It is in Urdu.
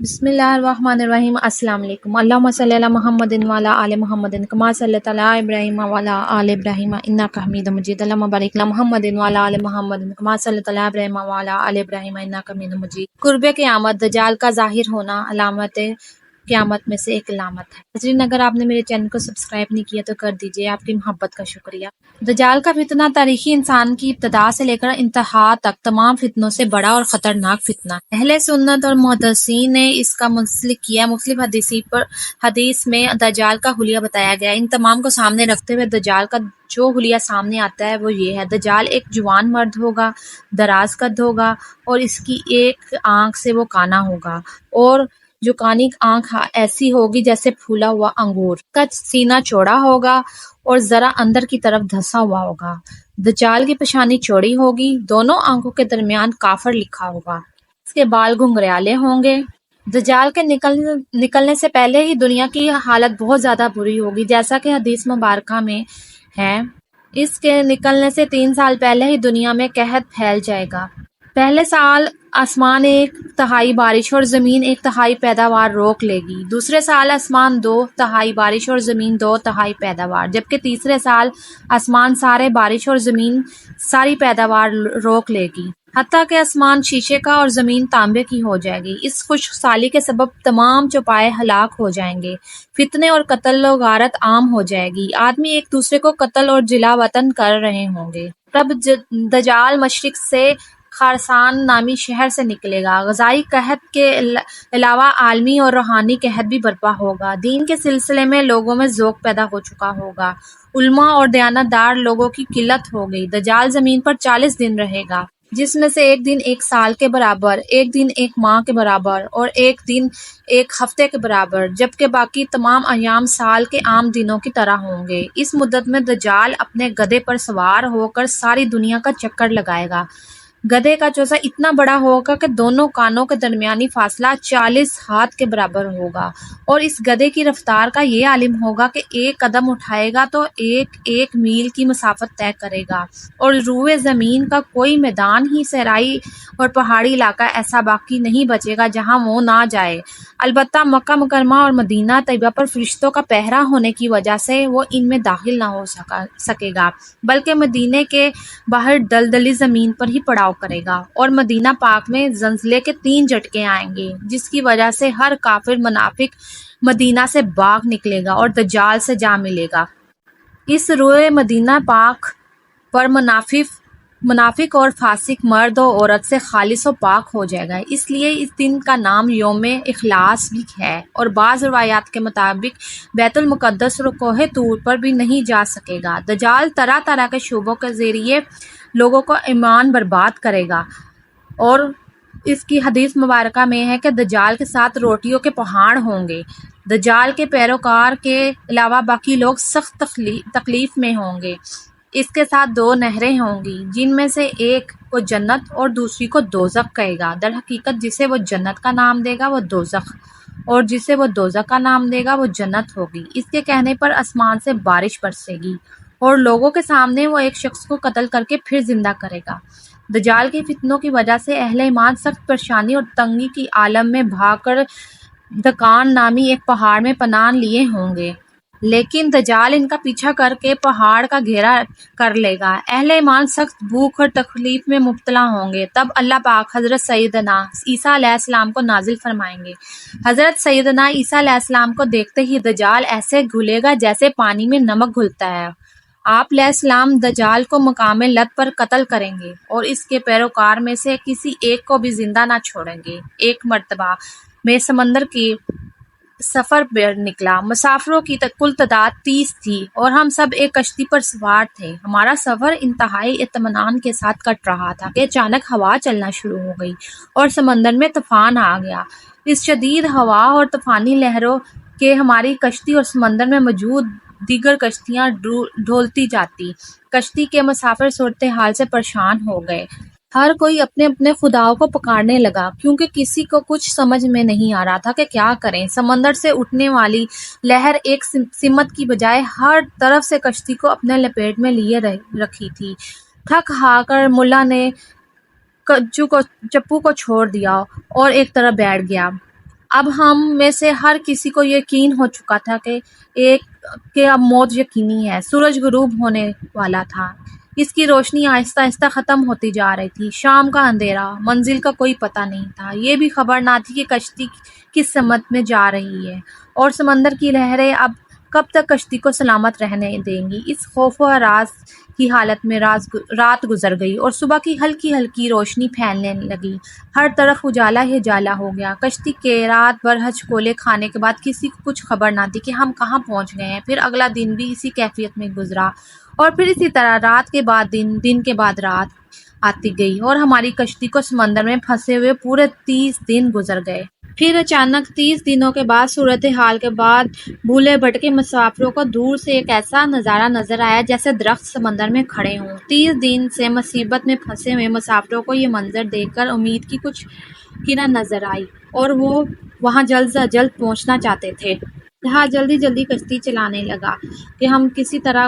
بسم اللہ الرحمن الرحیم۔ السلام علیکم۔ اللہم صلی علی محمد وعلی آل محمد کما صلیت علی ابراہیم وعلی آل ابراہیم انک حمید مجید۔ اللہم بارک علی محمد وعلی آل محمد کما صلیت علی ابراہیم وعلی آل ابراہیم انک حمید مجید۔ قرب قیامت، دجال کا ظاہر ہونا علامت قیامت میں سے ایک علامت ہے۔ ناظرین، اگر آپ نے میرے چینل کو سبسکرائب نہیں کیا تو کر دیجئے، آپ کی محبت کا شکریہ۔ دجال کا فتنہ تاریخی انسان کی ابتدا سے لے کر انتہا تک تمام فتنوں سے بڑا اور خطرناک فتنہ ہے۔ اہل سنت اور محدثین نے اس کا منسلک کیا۔ مختلف حدیث میں دجال کا حلیہ بتایا گیا۔ ان تمام کو سامنے رکھتے ہوئے دجال کا جو حلیہ سامنے آتا ہے وہ یہ ہے: دجال ایک جوان مرد ہوگا، دراز قد ہوگا اور اس کی ایک آنکھ سے وہ کانا ہوگا، اور جو کانی آنکھ ایسی ہوگی جیسے پھولا ہوا انگور۔ اس کا سینہ چوڑا ہوگا اور ذرا اندر کی طرف دھسا ہوا ہوگا۔ دجال کی پیشانی چوڑی ہوگی، دونوں آنکھوں کے درمیان کافر لکھا ہوگا۔ اس کے بال گھنگریالے ہوں گے۔ دجال کے نکلنے سے پہلے ہی دنیا کی حالت بہت زیادہ بری ہوگی، جیسا کہ حدیث مبارکہ میں ہے۔ اس کے نکلنے سے 3 سال پہلے ہی دنیا میں قحط پھیل جائے گا۔ پہلے سال آسمان 1/3 بارش اور زمین 1/3 پیداوار روک لے گی۔ دوسرے سال آسمان 2/3 بارش اور زمین 2/3 پیداوار، جبکہ تیسرے سال آسمان سارے بارش اور زمین ساری پیداوار روک لے گی، حتیٰ کہ آسمان شیشے کا اور زمین تانبے کی ہو جائے گی۔ اس خشک سالی کے سبب تمام چوپائے ہلاک ہو جائیں گے، فتنے اور قتل و غارت عام ہو جائے گی، آدمی ایک دوسرے کو قتل اور جلا وطن کر رہے ہوں گے۔ تب دجال مشرق سے خراسان نامی شہر سے نکلے گا۔ غذائی قحط کے علاوہ عالمی اور روحانی قحط بھی برپا ہوگا۔ دین کے سلسلے میں لوگوں میں ذوق پیدا ہو چکا ہوگا، علماء اور دیانتدار لوگوں کی قلت ہو گئی۔ دجال زمین پر 40 دن رہے گا، جس میں سے ایک دن 1 سال کے برابر، ایک دن 1 ماہ کے برابر اور ایک دن 1 ہفتے کے برابر، جبکہ باقی تمام ایام سال کے عام دنوں کی طرح ہوں گے۔ اس مدت میں دجال اپنے گدھے پر سوار ہو کر ساری دنیا کا چکر لگائے گا۔ گدھے کا چوسا اتنا بڑا ہوگا کہ دونوں کانوں کے درمیانی فاصلہ 40 ہاتھ کے برابر ہوگا، اور اس گدھے کی رفتار کا یہ عالم ہوگا کہ ایک قدم اٹھائے گا تو 1 میل کی مسافت طے کرے گا، اور روئے زمین کا کوئی میدان ہی صحرائی اور پہاڑی علاقہ ایسا باقی نہیں بچے گا جہاں وہ نہ جائے۔ البتہ مکہ مکرمہ اور مدینہ طیبہ پر فرشتوں کا پہرا ہونے کی وجہ سے وہ ان میں داخل نہ ہو سکے گا، بلکہ مدینے کے باہر دلدلی زمین پر ہی پڑاؤ کرے گا، اور مدینہ پاک میں زلزلے کے 3 جھٹکے آئیں گے، جس کی وجہ سے ہر کافر منافق مدینہ سے بھاگ نکلے گا اور دجال سے جا ملے گا۔ اس روئے مدینہ پاک پر منافق اور فاسق مرد و عورت سے خالص و پاک ہو جائے گا۔ اس لیے اس دن کا نام یوم اخلاص بھی ہے، اور بعض روایات کے مطابق بیت المقدس اور کوہ طور پر بھی نہیں جا سکے گا۔ دجال طرح طرح کے شعبوں کے ذریعے لوگوں کو ایمان برباد کرے گا، اور اس کی حدیث مبارکہ میں ہے کہ دجال کے ساتھ روٹیوں کے پہاڑ ہوں گے۔ دجال کے پیروکار کے علاوہ باقی لوگ سخت تکلیف میں ہوں گے۔ اس کے ساتھ 2 نہریں ہوں گی، جن میں سے ایک کو جنت اور دوسری کو دوزخ کہے گا۔ در حقیقت جسے وہ جنت کا نام دے گا وہ دوزخ، اور جسے وہ دوزخ کا نام دے گا وہ جنت ہوگی۔ اس کے کہنے پر آسمان سے بارش برسے گی، اور لوگوں کے سامنے وہ ایک شخص کو قتل کر کے پھر زندہ کرے گا۔ دجال کے فتنوں کی وجہ سے اہل ایمان سخت پریشانی اور تنگی کی عالم میں بھاگ کر دکان نامی ایک پہاڑ میں پناہ لیے ہوں گے، لیکن دجال ان کا پیچھا کر کے پہاڑ کا گھیرا کر لے گا۔ اہل ایمان سخت بھوک اور تکلیف میں مبتلا ہوں گے۔ تب اللہ پاک حضرت سیدنا عیسیٰ علیہ السلام کو نازل فرمائیں گے۔ حضرت سیدنا عیسیٰ علیہ السلام کو دیکھتے ہی دجال ایسے گھلے گا جیسے پانی میں نمک گھلتا ہے۔ آپ علیہ السلام دجال کو مقام لد پر قتل کریں گے، اور اس کے پیروکار میں سے کسی ایک کو بھی زندہ نہ چھوڑیں گے۔ ایک مرتبہ میں سمندر کی سفر پر نکلا۔ مسافروں کی کل تعداد 30 تھی، اور ہم سب ایک کشتی پر سوار تھے۔ ہمارا سفر انتہائی اطمینان کے ساتھ کٹ رہا تھا کہ اچانک ہوا چلنا شروع ہو گئی اور سمندر میں طوفان آ گیا۔ اس شدید ہوا اور طوفانی لہروں کے ہماری کشتی اور سمندر میں موجود دیگر کشتیاں ڈھولتی جاتی۔ کشتی کے مسافر صورتحال سے پریشان ہو گئے۔ ہر کوئی اپنے اپنے خداؤں کو پکارنے لگا، کیونکہ کسی کو کچھ سمجھ میں نہیں آ رہا تھا کہ کیا کریں۔ سمندر سے اٹھنے والی لہر ایک سمت کی بجائے ہر طرف سے کشتی کو اپنے لپیٹ میں لیے رکھی تھی۔ تھک ہار کر ملا نے چپو کو چھوڑ دیا اور ایک طرف بیٹھ گیا۔ اب ہم میں سے ہر کسی کو یقین ہو چکا تھا کہ اب موت یقینی ہے۔ سورج غروب ہونے والا تھا، اس کی روشنی آہستہ آہستہ ختم ہوتی جا رہی تھی۔ شام کا اندھیرا، منزل کا کوئی پتہ نہیں تھا، یہ بھی خبر نہ تھی کہ کشتی کس سمت میں جا رہی ہے اور سمندر کی لہریں اب کب تک کشتی کو سلامت رہنے دیں گی۔ اس خوف و ہراس کی حالت میں رات گزر گئی اور صبح کی ہلکی ہلکی روشنی پھیلنے لگی۔ ہر طرف اجالا ہی اجالا ہو گیا۔ کشتی کے رات بھر ہچکولے کھانے کے بعد کسی کو کچھ خبر نہ تھی کہ ہم کہاں پہنچ گئے ہیں۔ پھر اگلا دن بھی اسی کیفیت میں گزرا اور پھر اسی طرح رات کے بعد دن، دن کے بعد رات آتی گئی اور ہماری کشتی کو سمندر میں پھنسے ہوئے پورے 30 دن گزر گئے۔ پھر اچانک 30 دنوں کے بعد صورتحال کے بعد بھولے بھٹکے مسافروں کو دور سے ایک ایسا نظارہ نظر آیا جیسے درخت سمندر میں کھڑے ہوں۔ 30 دن سے مصیبت میں پھنسے ہوئے مسافروں کو یہ منظر دیکھ کر امید کی کچھ کرن نظر آئی اور وہ وہاں جلد از جلد پہنچنا چاہتے تھے۔ جہاز جلدی جلدی کشتی چلانے لگا کہ ہم کسی طرح